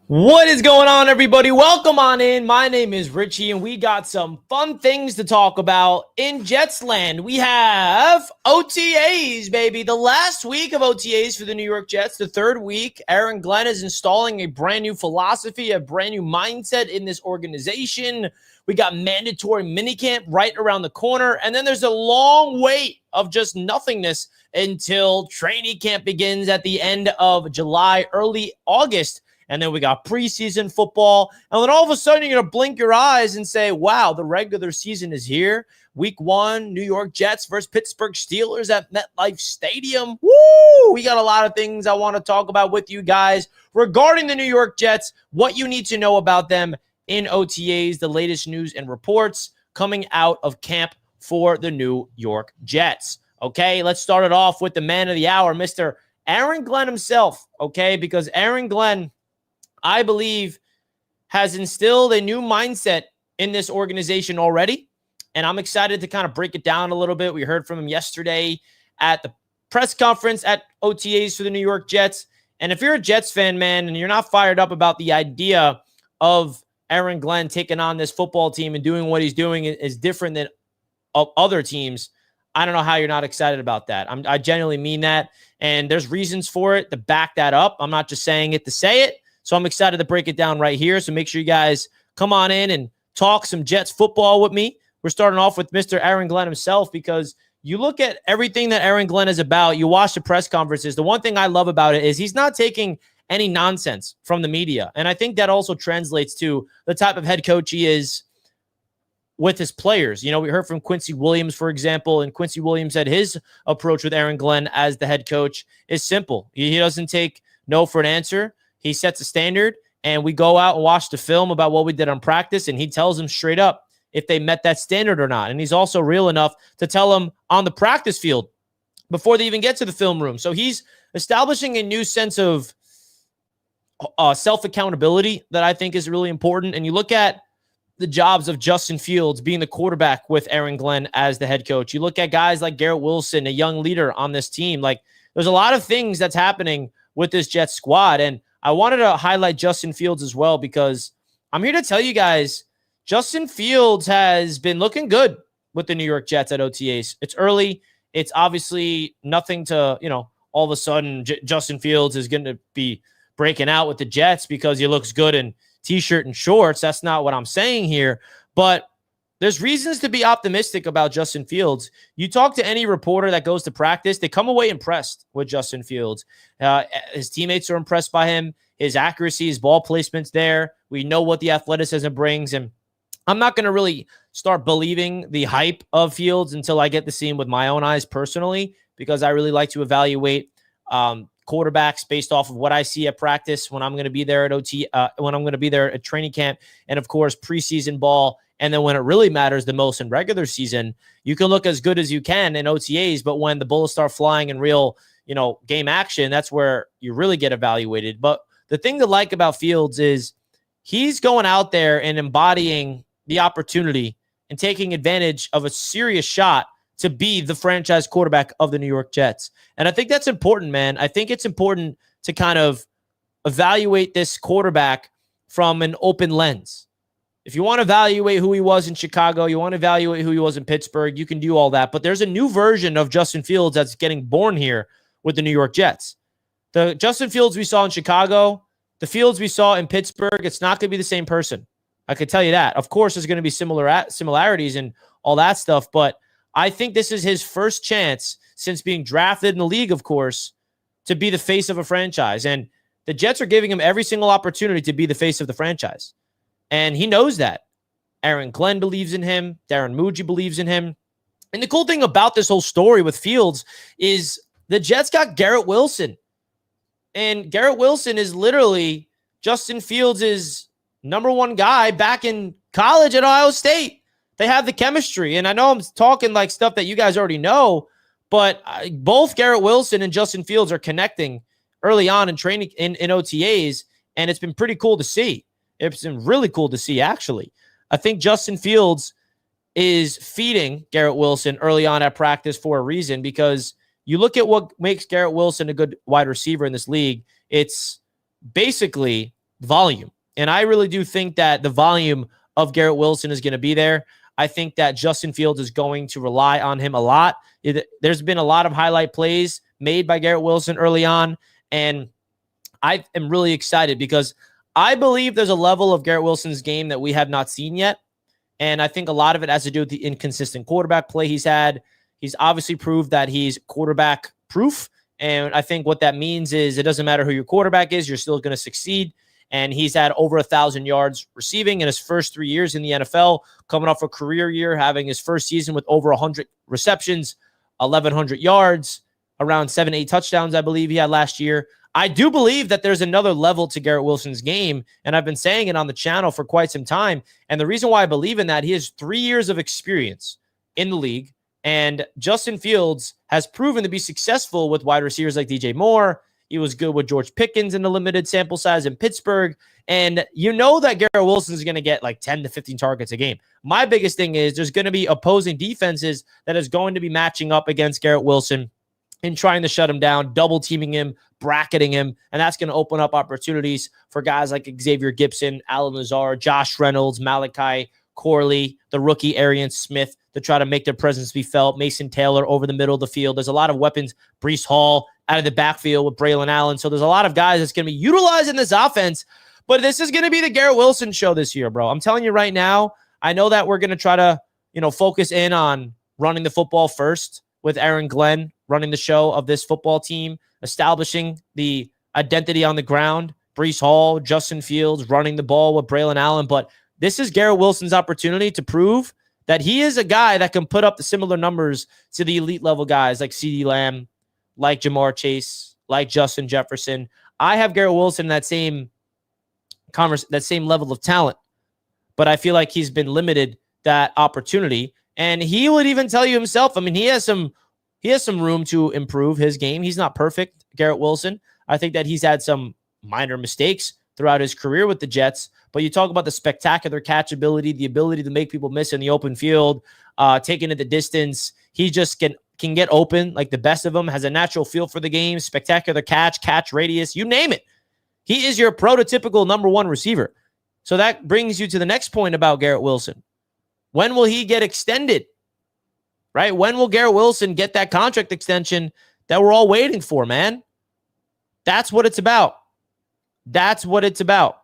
What is going on, everybody? Welcome on in. My name is Richie, and we got some fun things to talk about in Jets land. We have OTAs, baby. The last week of OTAs for the New York Jets, the third week. Aaron Glenn is installing a brand new philosophy, a brand new mindset in this organization. We got mandatory minicamp right around the corner, and then there's a long wait of just nothingness until training camp begins at the end of July, early August. And then we got preseason football. And then all of a sudden, you're going to blink your eyes and say, wow, the regular season is here. Week 1, New York Jets versus Pittsburgh Steelers at MetLife Stadium. Woo! We got a lot of things I want to talk about with you guys regarding the New York Jets, what you need to know about them in OTAs, the latest news and reports coming out of camp for the New York Jets. Okay, let's start it off with the man of the hour, Mr. Aaron Glenn himself, okay, because Aaron Glenn, I believe, has instilled a new mindset in this organization already, and I'm excited to kind of break it down a little bit. We heard from him yesterday at the press conference at OTAs for the New York Jets, and if you're a Jets fan, man, and you're not fired up about the idea of Aaron Glenn taking on this football team and doing what he's doing is different than other teams, I don't know how you're not excited about that. I genuinely mean that, and there's reasons for it to back that up. I'm not just saying it to say it. So I'm excited to break it down right here. So make sure you guys come on in and talk some Jets football with me. We're starting off with Mr. Aaron Glenn himself, because you look at everything that Aaron Glenn is about. You watch the press conferences. The one thing I love about it is he's not taking any nonsense from the media. And I think that also translates to the type of head coach he is with his players. You know, we heard from Quincy Williams, for example, and Quincy Williams said his approach with Aaron Glenn as the head coach is simple. He doesn't take no for an answer. He sets a standard, and we go out and watch the film about what we did on practice, and he tells them straight up if they met that standard or not. And he's also real enough to tell them on the practice field before they even get to the film room. So he's establishing a new sense of self-accountability that I think is really important. And you look at the jobs of Justin Fields being the quarterback with Aaron Glenn as the head coach. You look at guys like Garrett Wilson, a young leader on this team. Like, there's a lot of things that's happening with this Jets squad. And I wanted to highlight Justin Fields as well, because I'm here to tell you guys, Justin Fields has been looking good with the New York Jets at OTAs. It's early. It's obviously nothing to, all of a sudden Justin Fields is going to be breaking out with the Jets because he looks good in T-shirt and shorts. That's not what I'm saying here. But there's reasons to be optimistic about Justin Fields. You talk to any reporter that goes to practice, they come away impressed with Justin Fields. His teammates are impressed by him. His accuracy, his ball placement's there. We know what the athleticism brings. And I'm not going to really start believing the hype of Fields until I get to see him with my own eyes personally, because I really like to evaluate quarterbacks based off of what I see at practice when I'm going to be there at when I'm going to be there at training camp, and of course preseason ball. And then when it really matters the most in regular season, you can look as good as you can in OTAs, but when the bullets start flying in real, game action, that's where you really get evaluated. But the thing to like about Fields is he's going out there and embodying the opportunity and taking advantage of a serious shot to be the franchise quarterback of the New York Jets. And I think that's important, man. I think it's important to kind of evaluate this quarterback from an open lens. If you want to evaluate who he was in Chicago, you want to evaluate who he was in Pittsburgh, you can do all that. But there's a new version of Justin Fields that's getting born here with the New York Jets. The Justin Fields we saw in Chicago, the Fields we saw in Pittsburgh, it's not going to be the same person. I can tell you that. Of course, there's going to be similarities and all that stuff, but I think this is his first chance since being drafted in the league, of course, to be the face of a franchise. And the Jets are giving him every single opportunity to be the face of the franchise. And he knows that. Aaron Glenn believes in him. Darren Muji believes in him. And the cool thing about this whole story with Fields is the Jets got Garrett Wilson. And Garrett Wilson is literally Justin Fields' number one guy back in college at Ohio State. They have the chemistry. And I know I'm talking like stuff that you guys already know, but both Garrett Wilson and Justin Fields are connecting early on in training in OTAs, and it's been pretty cool to see. It's been really cool to see, actually. I think Justin Fields is feeding Garrett Wilson early on at practice for a reason, because you look at what makes Garrett Wilson a good wide receiver in this league. It's basically volume. And I really do think that the volume of Garrett Wilson is going to be there. I think that Justin Fields is going to rely on him a lot. There's been a lot of highlight plays made by Garrett Wilson early on, and I am really excited because I believe there's a level of Garrett Wilson's game that we have not seen yet, and I think a lot of it has to do with the inconsistent quarterback play he's had. He's obviously proved that he's quarterback proof, and I think what that means is it doesn't matter who your quarterback is, you're still going to succeed. And he's had over 1,000 yards receiving in his first 3 years in the NFL, coming off a career year, having his first season with over 100 receptions, 1,100 yards, around 7-8 touchdowns, I believe he had last year. I do believe that there's another level to Garrett Wilson's game, and I've been saying it on the channel for quite some time. And the reason why I believe in that, he has 3 years of experience in the league, and Justin Fields has proven to be successful with wide receivers like DJ Moore. He was good with George Pickens in the limited sample size in Pittsburgh. And you know that Garrett Wilson is going to get like 10 to 15 targets a game. My biggest thing is there's going to be opposing defenses that is going to be matching up against Garrett Wilson and trying to shut him down, double teaming him, bracketing him. And that's going to open up opportunities for guys like Xavier Gipson, Alan Lazard, Josh Reynolds, Malachi Corley, the rookie Arian Smith, to try to make their presence be felt. Mason Taylor over the middle of the field. There's a lot of weapons. Breece Hall out of the backfield with Braylon Allen. So there's a lot of guys that's going to be utilized in this offense. But this is going to be the Garrett Wilson show this year, bro. I'm telling you right now, I know that we're going to try to, focus in on running the football first with Aaron Glenn running the show of this football team, establishing the identity on the ground. Breece Hall, Justin Fields running the ball with Braylon Allen. But this is Garrett Wilson's opportunity to prove that he is a guy that can put up the similar numbers to the elite level guys like CeeDee Lamb, like Jamar Chase, like Justin Jefferson. I have Garrett Wilson in that same level of talent, but I feel like he's been limited that opportunity. And he would even tell you himself, I mean, he has some room to improve his game. He's not perfect, Garrett Wilson. I think that he's had some minor mistakes throughout his career with the Jets, but you talk about the spectacular catch ability, the ability to make people miss in the open field, taking it the distance. He just can get open like the best of them, has a natural feel for the game, spectacular catch radius, you name it. He is your prototypical number one receiver. So that brings you to the next point about Garrett Wilson. When will he get extended? Right? When will Garrett Wilson get that contract extension that we're all waiting for, man? That's what it's about. That's what it's about.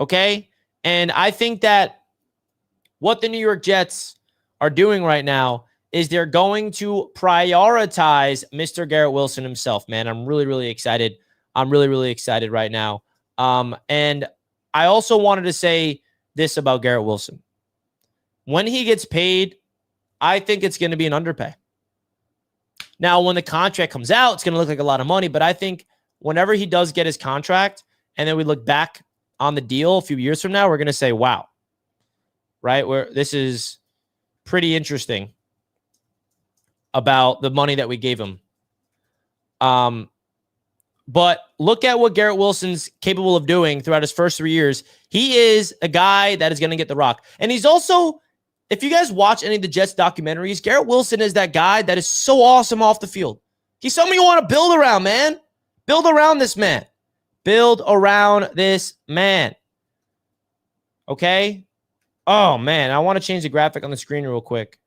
Okay? And I think that what the New York Jets are doing right now is they're going to prioritize Mr. Garrett Wilson himself, man. I'm really, really excited. I'm really, really excited right now. And I also wanted to say this about Garrett Wilson. When he gets paid, I think it's going to be an underpay. Now, when the contract comes out, it's going to look like a lot of money, but I think whenever he does get his contract and then we look back on the deal a few years from now, we're going to say, wow, right? Where this is pretty interesting about the money that we gave him. But look at what Garrett Wilson's capable of doing throughout his first 3 years. He is a guy that is going to get the rock. And he's also, if you guys watch any of the Jets documentaries, Garrett Wilson is that guy that is so awesome off the field. He's someone you want to build around, man. Build around this man. Build around this man. Okay? Oh, man. I want to change the graphic on the screen real quick.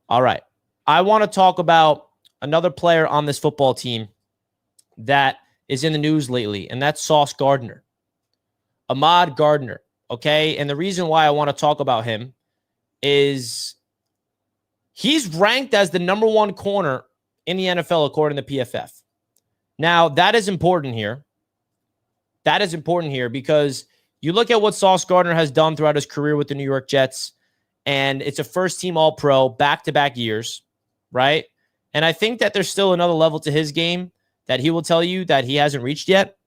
All right. I want to talk about another player on this football team that is in the news lately, and that's Sauce Gardner. Ahmad Gardner, okay? And the reason why I want to talk about him is he's ranked as the number one corner in the NFL according to PFF. Now, that is important here. That is important here because you look at what Sauce Gardner has done throughout his career with the New York Jets, and it's a first-team All-Pro back-to-back years, right? And I think that there's still another level to his game that he will tell you that he hasn't reached yet.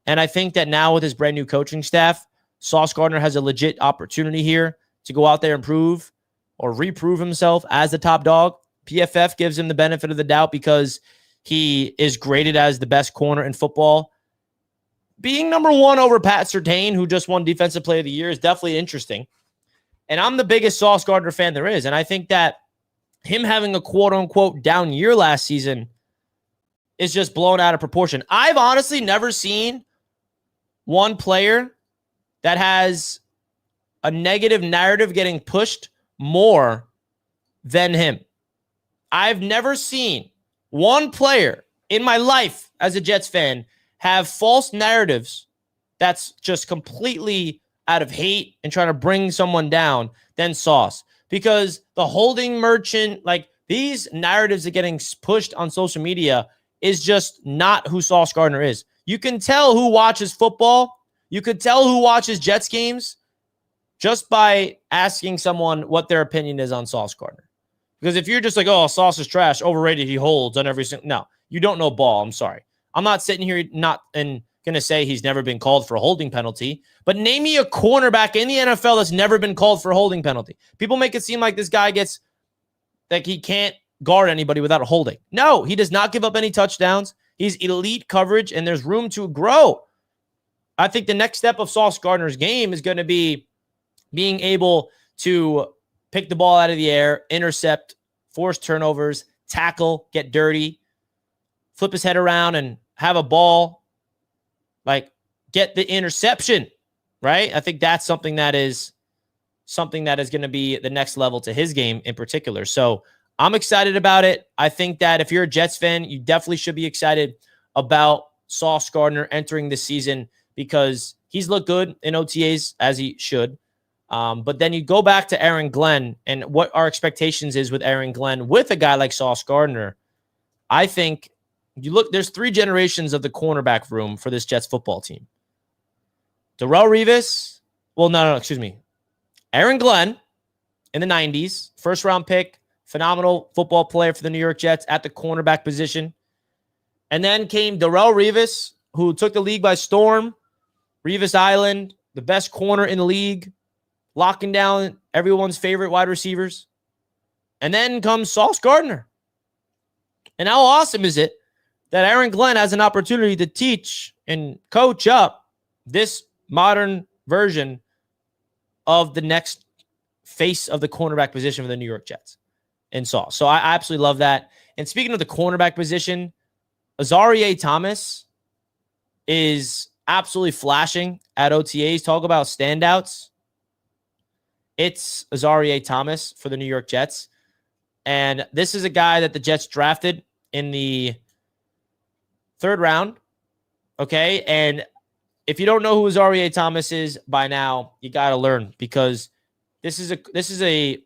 And I think that now with his brand new coaching staff, Sauce Gardner has a legit opportunity here to go out there and prove or reprove himself as the top dog. PFF gives him the benefit of the doubt because he is graded as the best corner in football. Being number one over Pat Surtain, who just won Defensive Player of the Year, is definitely interesting. And I'm the biggest Sauce Gardner fan there is. And I think that him having a quote-unquote down year last season is just blown out of proportion. I've honestly never seen one player that has a negative narrative getting pushed more than him. I've never seen one player in my life as a Jets fan have false narratives that's just completely out of hate and trying to bring someone down than Sauce. Because the holding merchant, like these narratives are getting pushed on social media is just not who Sauce Gardner is. You can tell who watches football. You could tell who watches Jets games just by asking someone what their opinion is on Sauce Gardner. Because if you're just like, oh, Sauce is trash, overrated, he holds on every single... No, you don't know ball. I'm sorry. I'm not sitting here going to say he's never been called for a holding penalty, but name me a cornerback in the NFL that's never been called for a holding penalty. People make it seem like this guy gets... like he can't guard anybody without a holding. No, he does not give up any touchdowns. He's elite coverage, and there's room to grow. I think the next step of Sauce Gardner's game is going to be being able to pick the ball out of the air, intercept, force turnovers, tackle, get dirty, flip his head around and have a ball, like get the interception, right? I think that's something that is going to be the next level to his game in particular. So I'm excited about it. I think that if you're a Jets fan, you definitely should be excited about Sauce Gardner entering this season because he's looked good in OTAs as he should. But then you go back to Aaron Glenn and what our expectations is with Aaron Glenn with a guy like Sauce Gardner. I think you look, there's 3 generations of the cornerback room for this Jets football team. Darrelle Revis. Well, no, excuse me. Aaron Glenn in the 90s, first round pick, phenomenal football player for the New York Jets at the cornerback position. And then came Darrelle Revis, who took the league by storm. Revis Island, the best corner in the league, locking down everyone's favorite wide receivers. And then comes Sauce Gardner. And how awesome is it that Aaron Glenn has an opportunity to teach and coach up this modern version of the next face of the cornerback position for the New York Jets and Sauce. So I absolutely love that. And speaking of the cornerback position, Azareye'h Thomas is absolutely flashing at OTAs. Talk about standouts. It's Azareye'h Thomas for the New York Jets. And this is a guy that the Jets drafted in the 3rd round. Okay. And if you don't know who Azareye'h Thomas is by now, you got to learn because this is a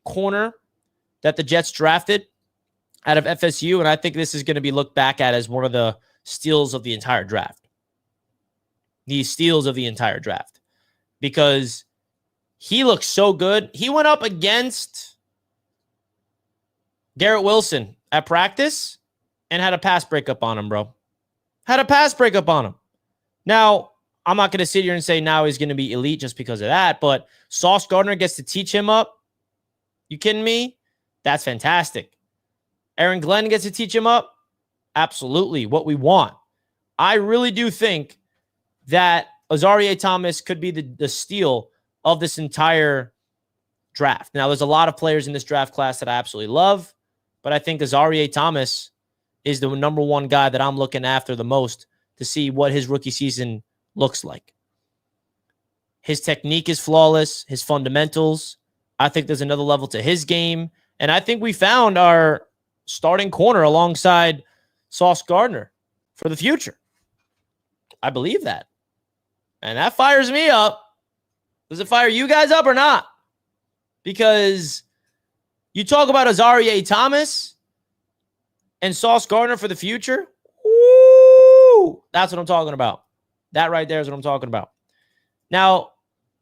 corner that the Jets drafted out of FSU. And I think this is going to be looked back at as one of the steals of the entire draft. The steals of the entire draft. Because he looks so good. He went up against Garrett Wilson at practice and had a pass breakup on him, bro. Had a pass breakup on him. Now, I'm not going to sit here and say now he's going to be elite just because of that, but Sauce Gardner gets to teach him up. You kidding me? That's fantastic. Aaron Glenn gets to teach him up. Absolutely. What we want. I really do think that Azareye'h Thomas could be the steal of this entire draft. Now, there's a lot of players in this draft class that I absolutely love, but I think Azareye'h Thomas is the number one guy that I'm looking after the most to see what his rookie season looks like. His technique is flawless. His fundamentals. I think there's another level to his game. And I think we found our starting corner alongside Sauce Gardner for the future. I believe that. And that fires me up. Does it fire you guys up or not? Because you talk about Azareye'h Thomas and Sauce Gardner for the future. Woo! That's what I'm talking about. That right there is what I'm talking about. Now,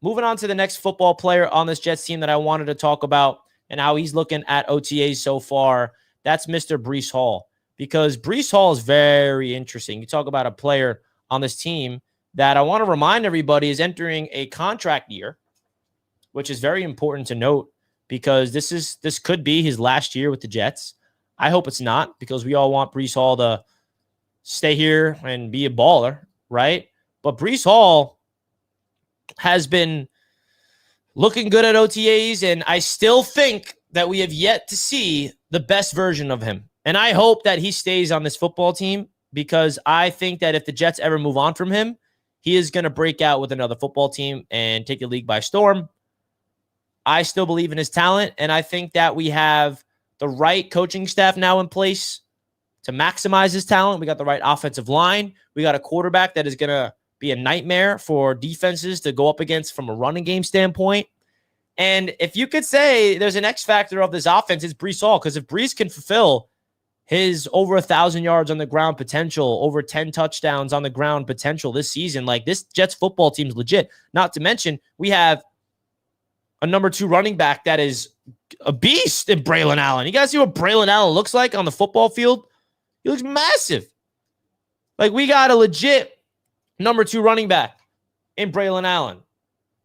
moving on to the next football player on this Jets team that I wanted to talk about and how he's looking at OTAs so far, that's Mr. Breece Hall. Because Breece Hall is very interesting. You talk about a player on this team that I want to remind everybody is entering a contract year, which is very important to note because this could be his last year with the Jets. I hope it's not because we all want Breece Hall to stay here and be a baller, right? But Breece Hall has been looking good at OTAs, and I still think that we have yet to see the best version of him. And I hope that he stays on this football team, because I think that if the Jets ever move on from him, he is going to break out with another football team and take the league by storm. I still believe in his talent, and I think that we have the right coaching staff now in place to maximize his talent. We got the right offensive line. We got a quarterback that is going to be a nightmare for defenses to go up against from a running game standpoint. And if you could say there's an X factor of this offense, it's Breece Hall, because if Breece can fulfill his over 1,000 yards on the ground potential, over 10 touchdowns on the ground potential this season, like, this Jets football team's legit. Not to mention, we have a number 2 running back that is a beast in Braylon Allen. You guys see what Braylon Allen looks like on the football field? He looks massive. Like, we got a legit number 2 running back in Braylon Allen.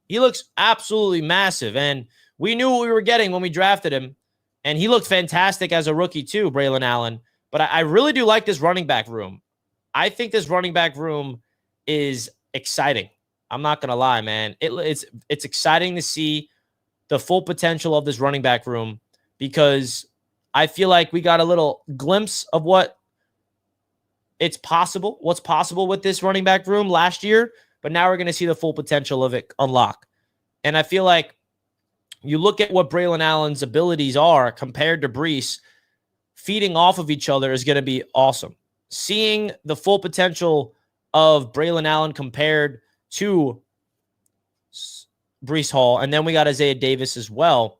He looks absolutely massive, and we knew what we were getting when we drafted him, and he looked fantastic as a rookie too, Braylon Allen. But I really do like this running back room. I think this running back room is exciting. I'm not going to lie, man. It's exciting to see the full potential of this running back room, because I feel like we got a little glimpse of what's possible with this running back room last year, but now we're going to see the full potential of it unlock. And I feel like you look at what Braylon Allen's abilities are compared to Breece, feeding off of each other is going to be awesome. Seeing the full potential of Braylon Allen compared to Breece Hall, and then we got Isaiah Davis as well.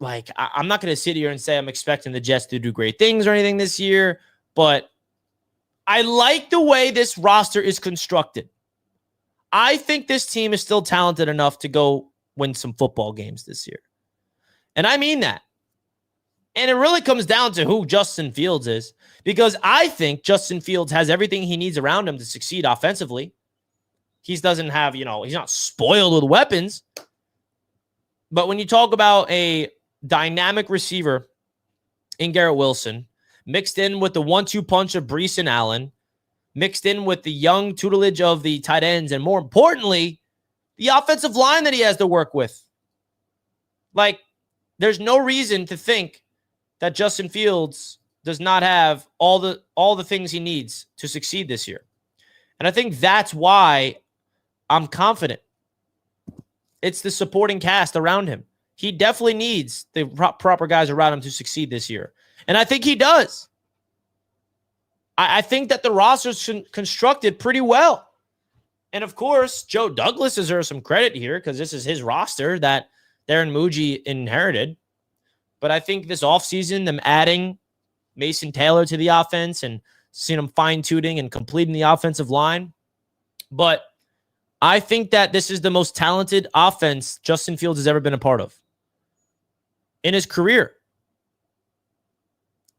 Like, I'm not going to sit here and say I'm expecting the Jets to do great things or anything this year, but I like the way this roster is constructed. I think this team is still talented enough to go win some football games this year. And I mean that. And it really comes down to who Justin Fields is, because I think Justin Fields has everything he needs around him to succeed offensively. He doesn't have, he's not spoiled with weapons. But when you talk about a dynamic receiver in Garrett Wilson, mixed in with the 1-2 punch of Breece and Allen, mixed in with the young tutelage of the tight ends, and more importantly, the offensive line that he has to work with. Like, there's no reason to think that Justin Fields does not have all the things he needs to succeed this year. And I think that's why I'm confident. It's the supporting cast around him. He definitely needs the proper guys around him to succeed this year. And I think he does. I think that the roster's constructed pretty well. And of course, Joe Douglas deserves some credit here, because this is his roster that Darren Muji inherited. But I think this offseason, them adding Mason Taylor to the offense and seeing him fine-tuning and completing the offensive line. But I think that this is the most talented offense Justin Fields has ever been a part of in his career.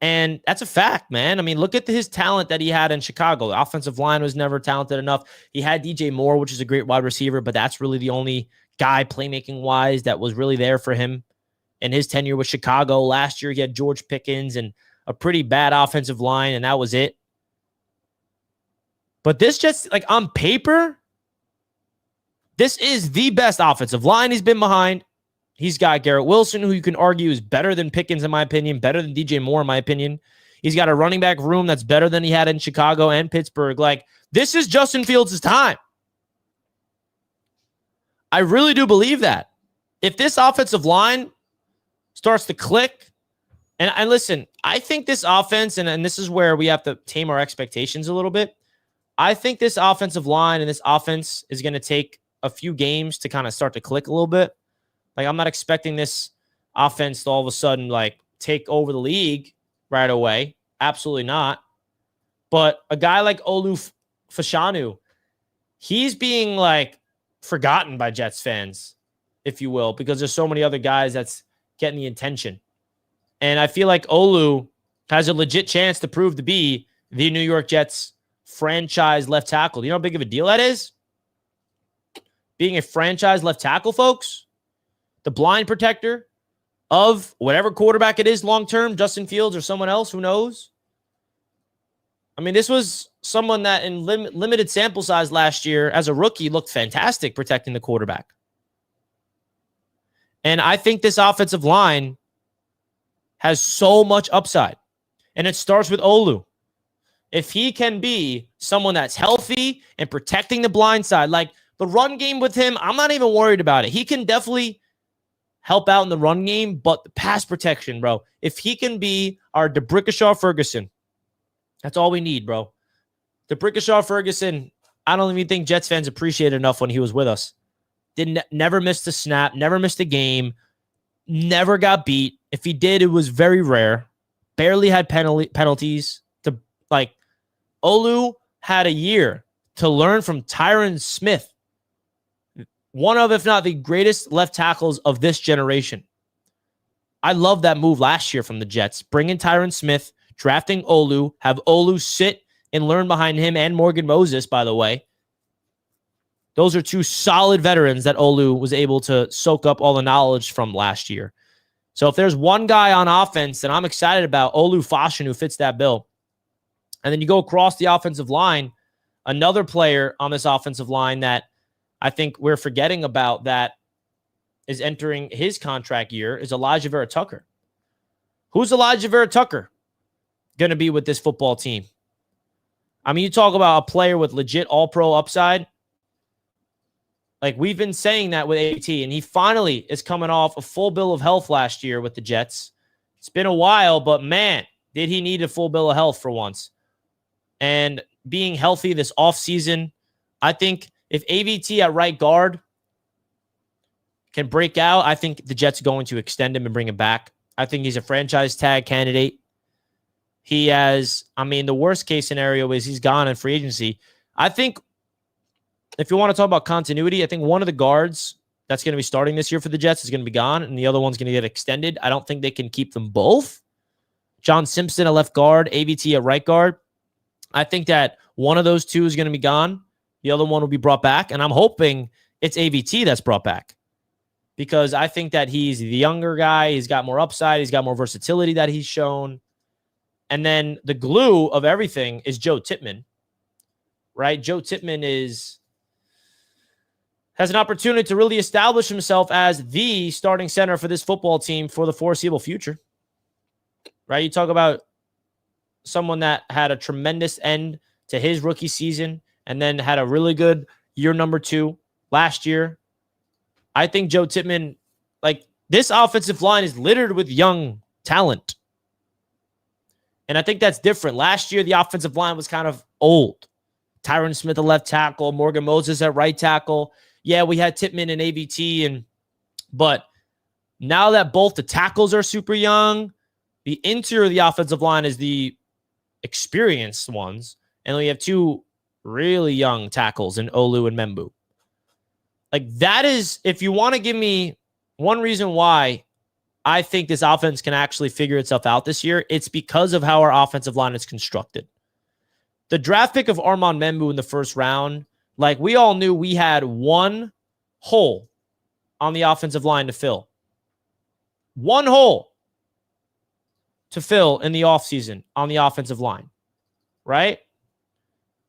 And that's a fact, man. I mean, look at his talent that he had in Chicago. The offensive line was never talented enough. He had DJ Moore, which is a great wide receiver, but that's really the only guy playmaking-wise that was really there for him in his tenure with Chicago. Last year, he had George Pickens and a pretty bad offensive line, and that was it. But this just, like, on paper, this is the best offensive line he's been behind. He's got Garrett Wilson, who you can argue is better than Pickens, in my opinion, better than DJ Moore, in my opinion. He's got a running back room that's better than he had in Chicago and Pittsburgh. Like, this is Justin Fields' time. I really do believe that. If this offensive line starts to click, and listen, I think this offense, and this is where we have to tame our expectations a little bit. I think this offensive line and this offense is going to take a few games to kind of start to click a little bit. Like, I'm not expecting this offense to all of a sudden, like, take over the league right away. Absolutely not. But a guy like Olu Fashanu, he's being, like, forgotten by Jets fans, if you will, because there's so many other guys that's getting the attention. And I feel like Olu has a legit chance to prove to be the New York Jets franchise left tackle. Do you know how big of a deal that is? Being a franchise left tackle, folks. The blind protector of whatever quarterback it is long-term, Justin Fields or someone else, who knows? I mean, this was someone that in limited sample size last year as a rookie looked fantastic protecting the quarterback. And I think this offensive line has so much upside. And it starts with Olu. If he can be someone that's healthy and protecting the blind side, like the run game with him, I'm not even worried about it. He can definitely help out in the run game, but the pass protection, bro, if he can be our DeBrickashaw Ferguson, that's all we need, bro. DeBrickashaw Ferguson, I don't even think Jets fans appreciate enough when he was with us. Never missed a snap, never missed a game, never got beat. If he did, it was very rare. Barely had penalties. Olu had a year to learn from Tyron Smith, one of, if not the greatest left tackles of this generation. I love that move last year from the Jets. Bringing Tyron Smith, drafting Olu, have Olu sit and learn behind him and Morgan Moses, by the way. Those are two solid veterans that Olu was able to soak up all the knowledge from last year. So if there's one guy on offense that I'm excited about, Olu Fashion, who fits that bill. And then you go across the offensive line, another player on this offensive line that I think we're forgetting about that is entering his contract year is Elijah Vera Tucker. Who's Elijah Vera Tucker going to be with this football team? I mean, you talk about a player with legit all-pro upside. Like, we've been saying that with AT, and he finally is coming off a full bill of health last year with the Jets. It's been a while, but man, did he need a full bill of health for once. And being healthy this offseason, I think if AVT at right guard can break out, I think the Jets are going to extend him and bring him back. I think he's a franchise tag candidate. He has, I mean, the worst case scenario is he's gone in free agency. I think if you want to talk about continuity, I think one of the guards that's going to be starting this year for the Jets is going to be gone, and the other one's going to get extended. I don't think they can keep them both. John Simpson, a left guard, AVT, a right guard. I think that one of those two is going to be gone. The other one will be brought back, and I'm hoping it's AVT that's brought back because I think that he's the younger guy. He's got more upside. He's got more versatility that he's shown. And then the glue of everything is Joe Tippmann, right? Joe Tippmann has an opportunity to really establish himself as the starting center for this football team for the foreseeable future, right? You talk about someone that had a tremendous end to his rookie season and then had a really good year number 2 last year. I think Joe Tippmann, like, this offensive line is littered with young talent. And I think that's different. Last year, the offensive line was kind of old. Tyron Smith, a left tackle, Morgan Moses at right tackle. Yeah, we had Tippmann and AVT, but now that both the tackles are super young, the interior of the offensive line is the experienced ones, and we have two really young tackles in Olu and Membu. Like, that is, if you want to give me one reason why I think this offense can actually figure itself out this year, it's because of how our offensive line is constructed. The draft pick of Armand Membu in the first round, like, we all knew we had one hole on the offensive line to fill. One hole to fill in the offseason on the offensive line, right?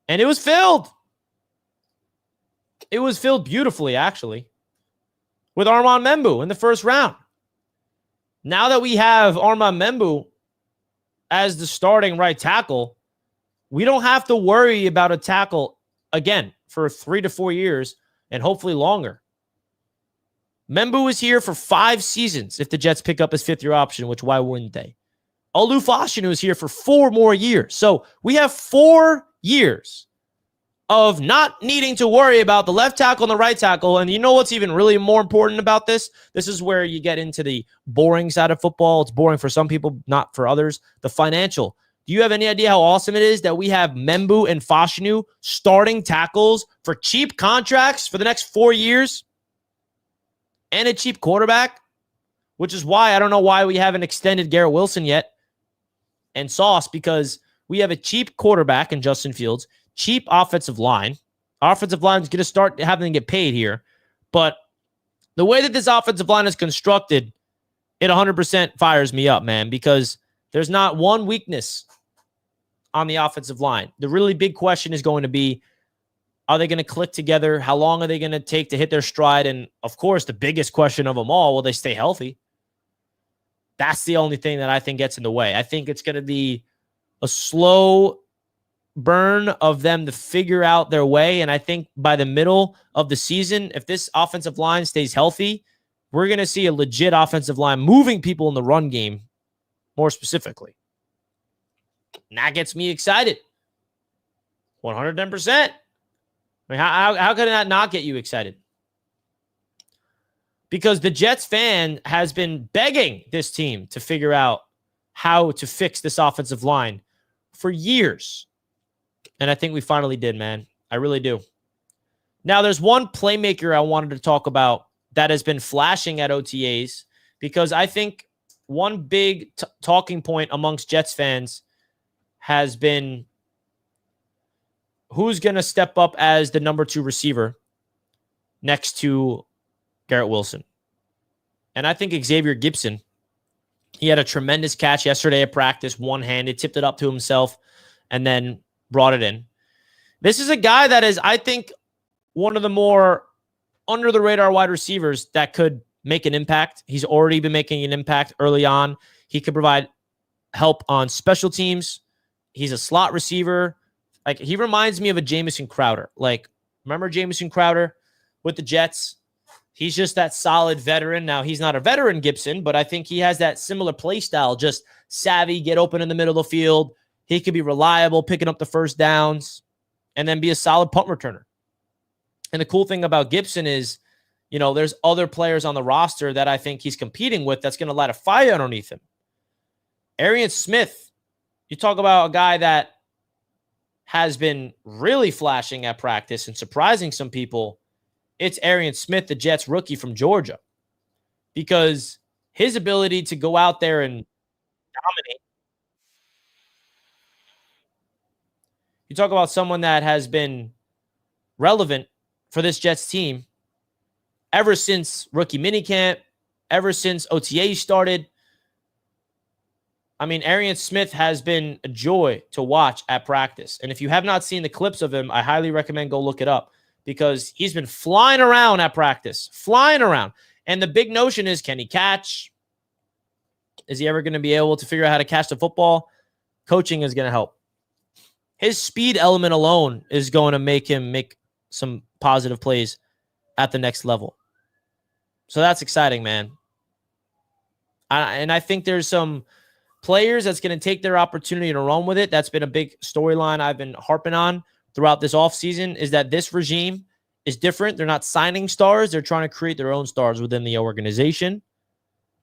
And it was filled. It was filled beautifully, actually, with Armand Membu in the first round. Now that we have Armand Membu as the starting right tackle, we don't have to worry about a tackle again for 3 to 4 years and hopefully longer. Membu is here for 5 seasons if the Jets pick up his 5th-year option, which why wouldn't they? Olu Fashion is here for 4 more years. So we have 4 years of not needing to worry about the left tackle and the right tackle. And you know what's even really more important about this? This is where you get into the boring side of football. It's boring for some people, not for others. The financial. Do you have any idea how awesome it is that we have Membu and Fashanu starting tackles for cheap contracts for the next 4 years? And a cheap quarterback? Which is why I don't know why we haven't extended Garrett Wilson yet. And Sauce, because we have a cheap quarterback in Justin Fields, cheap offensive line. Offensive line is going to start having to get paid here. But the way that this offensive line is constructed, it 100% fires me up, man, because there's not one weakness on the offensive line. The really big question is going to be Are they going to click together? How long are they going to take to hit their stride? And, of course, the biggest question of them all, will they stay healthy? That's the only thing that I think gets in the way. I think it's going to be a slow burn of them to figure out their way. And I think by the middle of the season, if this offensive line stays healthy, we're going to see a legit offensive line moving people in the run game more specifically. And that gets me excited. 110%. I mean, how could that not get you excited? Because the Jets fan has been begging this team to figure out how to fix this offensive line for years. And I think we finally did, man. I really do. Now, there's one playmaker I wanted to talk about that has been flashing at OTAs, because I think one big talking point amongst Jets fans has been who's going to step up as the number 2 receiver next to Garrett Wilson. And I think Xavier Gipson, he had a tremendous catch yesterday at practice, one-handed, tipped it up to himself, and then brought it in. This is a guy that is, I think, one of the more under-the-radar wide receivers that could make an impact. He's already been making an impact early on. He could provide help on special teams. He's a slot receiver. Like, he reminds me of a Jamison Crowder. Like, remember Jamison Crowder with the Jets? He's just that solid veteran. Now, he's not a veteran Gibson, but I think he has that similar play style, just savvy, get open in the middle of the field. He could be reliable, picking up the first downs, and then be a solid punt returner. And the cool thing about Gibson is, you know, there's other players on the roster that I think he's competing with that's going to light a fire underneath him. Arian Smith, you talk about a guy that has been really flashing at practice and surprising some people. It's Arian Smith, the Jets rookie from Georgia, because his ability to go out there and dominate. You talk about someone that has been relevant for this Jets team ever since rookie minicamp, ever since OTA started. I mean, Arian Smith has been a joy to watch at practice. And if you have not seen the clips of him, I highly recommend go look it up, because he's been flying around at practice, flying around. And the big notion is, can he catch? Is he ever going to be able to figure out how to catch the football? Coaching is going to help. His speed element alone is going to make him make some positive plays at the next level. So that's exciting, man. And I think there's some players that's going to take their opportunity and run with it. That's been a big storyline I've been harping on throughout this offseason, is that this regime is different. They're not signing stars. They're trying to create their own stars within the organization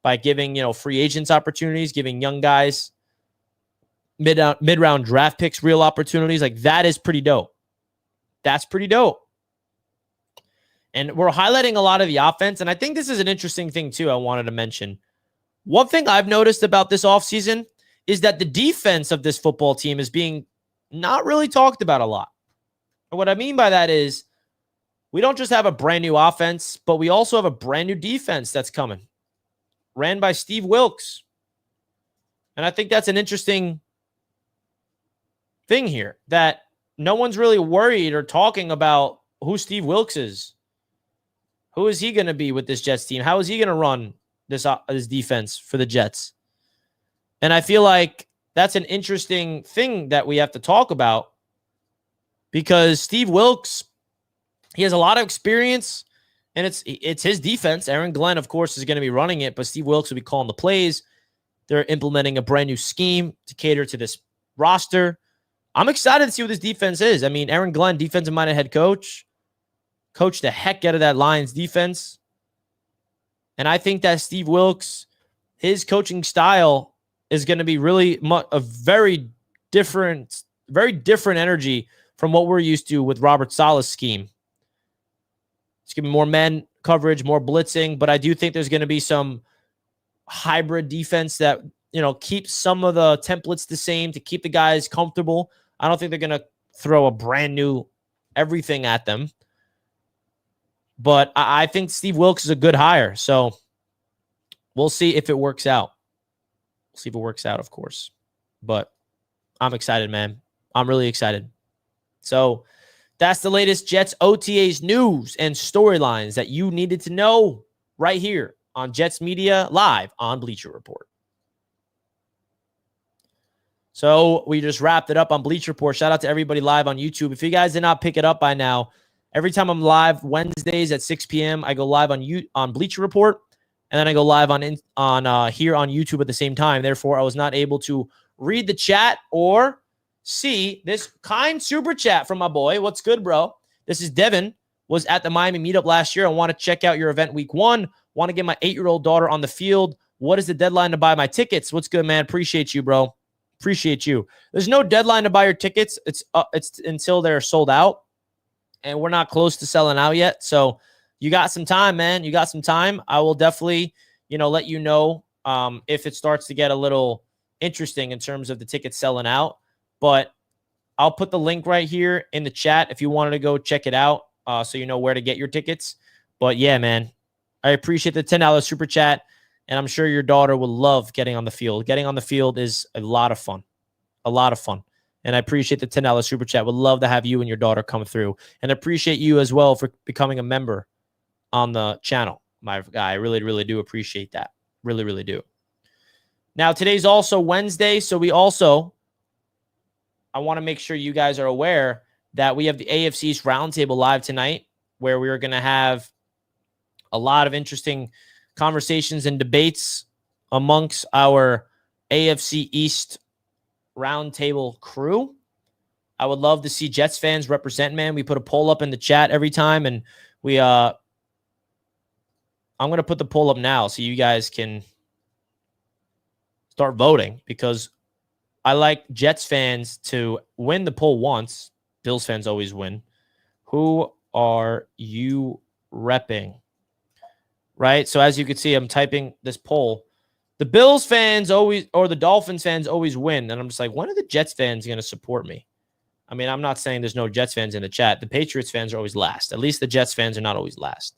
by giving, you know, free agents opportunities, giving young guys mid-round draft picks real opportunities. Like, that is pretty dope. That's pretty dope. And we're highlighting a lot of the offense, and I think this is an interesting thing too I wanted to mention. One thing I've noticed about this offseason is that the defense of this football team is being not really talked about a lot. And what I mean by that is, we don't just have a brand new offense, but we also have a brand new defense that's coming, ran by Steve Wilks. And I think that's an interesting thing here, that no one's really worried or talking about who Steve Wilks is. Who is he going to be with this Jets team? How is he going to run this defense for the Jets? And I feel like that's an interesting thing that we have to talk about, because Steve Wilks, he has a lot of experience, and it's his defense. Aaron Glenn, of course, is going to be running it, but Steve Wilks will be calling the plays. They're implementing a brand new scheme to cater to this roster. I'm excited to see what this defense is. I mean, Aaron Glenn, defensive-minded head coach, coached the heck out of that Lions defense. And I think that Steve Wilks, his coaching style is going to be really a very different energy from what we're used to with Robert Saleh's scheme. It's going to be more man coverage, more blitzing, but I do think there's going to be some hybrid defense that, you know, keeps some of the templates the same to keep the guys comfortable. I don't think they're going to throw a brand new everything at them. But I think Steve Wilks is a good hire. So we'll see if it works out. We'll see if it works out, of course. But I'm excited, man. I'm really excited. So That's the latest Jets OTAs news and storylines that you needed to know right here on Jets Media live on Bleacher Report. So we just wrapped it up on Bleacher Report. Shout out to everybody live on YouTube. If you guys did not pick it up by now, every time I'm live Wednesdays at 6 p.m., I go live on Bleacher Report, and then I go live on here on YouTube at the same time. Therefore, I was not able to read the chat or see this kind super chat from my boy. What's good, bro? This is Devin. Was at the Miami meetup last year. I want to check out your event week 1. Want to get my 8-year-old daughter on the field. What is the deadline to buy my tickets? What's good, man? Appreciate you, bro. Appreciate you. There's no deadline to buy your tickets. It's until they're sold out, and we're not close to selling out yet. So you got some time, man. You got some time. I will definitely, let you know if it starts to get a little interesting in terms of the tickets selling out. But I'll put the link right here in the chat if you wanted to go check it out, so you know where to get your tickets. But yeah, man, I appreciate the $10 super chat, and I'm sure your daughter will love getting on the field. Getting on the field is a lot of fun, And I appreciate the $10 super chat. Would love to have you and your daughter come through, and appreciate you as well for becoming a member on the channel, my guy. I really, really do appreciate that. Really, really do. Now, today's also Wednesday, so I want to make sure you guys are aware that we have the AFC's Roundtable live tonight, where we are going to have a lot of interesting conversations and debates amongst our AFC East Roundtable crew. I would love to see Jets fans represent, man. We put a poll up in the chat every time, and I'm going to put the poll up now so you guys can start voting, because I like Jets fans to win the poll once. Bills fans always win. Who are you repping? Right? So as you can see, I'm typing this poll. The Bills fans always, or the Dolphins fans always win. And I'm just like, when are the Jets fans going to support me? I mean, I'm not saying there's no Jets fans in the chat. The Patriots fans are always last. At least the Jets fans are not always last.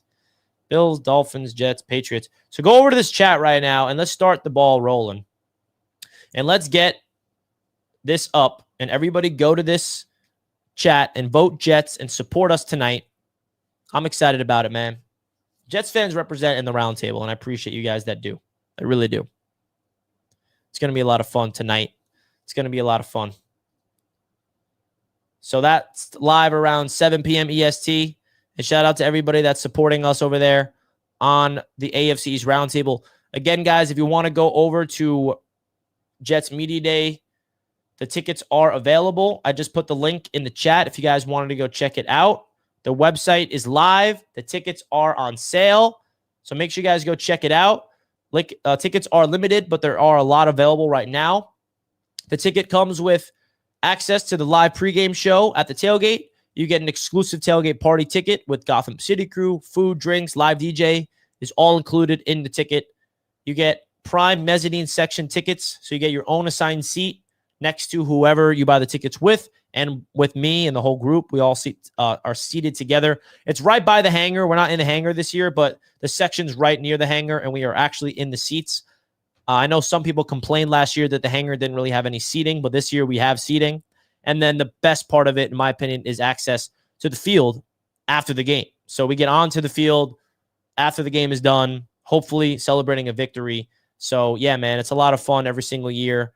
Bills, Dolphins, Jets, Patriots. So go over to this chat right now, and let's start the ball rolling. And let's get this up, and everybody go to this chat and vote Jets and support us tonight. I'm excited about it, man. Jets fans represent in the roundtable, and I appreciate you guys that do. I really do. It's going to be a lot of fun tonight. It's going to be a lot of fun. So that's live around 7 p.m. EST. And shout out to everybody that's supporting us over there on the AFC's roundtable. Again, guys, if you want to go over to Jets Media Day, the tickets are available. I just put the link in the chat if you guys wanted to go check it out. The website is live. The tickets are on sale. So make sure you guys go check it out. Tickets are limited, but there are a lot available right now. The ticket comes with access to the live pregame show at the tailgate. You get an exclusive tailgate party ticket with Gotham City crew, food, drinks, live DJ is all included in the ticket. You get prime mezzanine section tickets, so you get your own assigned seat next to whoever you buy the tickets with, and with me and the whole group. We all are seated together. It's right by the hangar. We're not in the hangar this year, but the section's right near the hangar, and we are actually in the seats. I know some people complained last year that the hangar didn't really have any seating, but this year we have seating. And then the best part of it, in my opinion, is access to the field after the game. So we get onto the field after the game is done, hopefully celebrating a victory. So, yeah, man, it's a lot of fun every single year.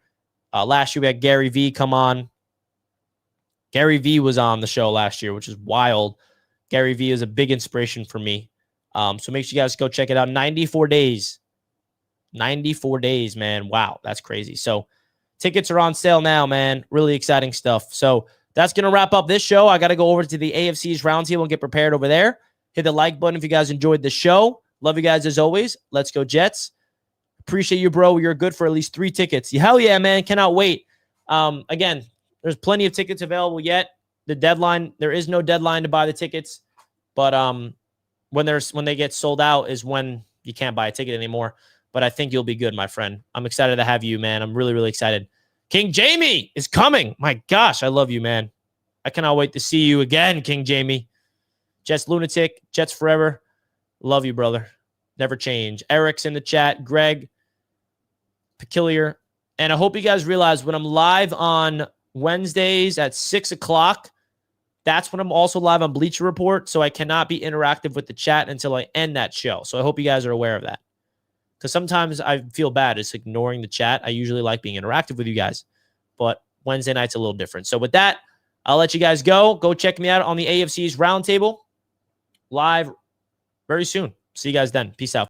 Last year we had Gary V come on. Gary V was on the show last year, which is wild. Gary V is a big inspiration for me. So make sure you guys go check it out. 94 days. 94 days, man. Wow, that's crazy. So tickets are on sale now, man. Really exciting stuff. So that's going to wrap up this show. I got to go over to the AFC's Roundtable and get prepared over there. Hit the like button if you guys enjoyed the show. Love you guys as always. Let's go Jets. Appreciate you, bro. You're good for at least 3 tickets. Hell yeah, man. Cannot wait. Again, there's plenty of tickets available yet. There is no deadline to buy the tickets, but when they get sold out is when you can't buy a ticket anymore. But I think you'll be good, my friend. I'm excited to have you, man. I'm really, really excited. King Jamie is coming. My gosh, I love you, man. I cannot wait to see you again, King Jamie. Jets Lunatic, Jets Forever. Love you, brother. Never change. Eric's in the chat. Greg, Peculiar. And I hope you guys realize when I'm live on Wednesdays at 6 o'clock That's when I'm also live on Bleacher Report, so I cannot be interactive with the chat until I end that show. So I hope you guys are aware of that. Because sometimes I feel bad just ignoring the chat. I usually like being interactive with you guys, but Wednesday night's a little different. So with that, I'll let you guys go. Go check me out on the AFC's Roundtable live very soon. See you guys then. Peace out.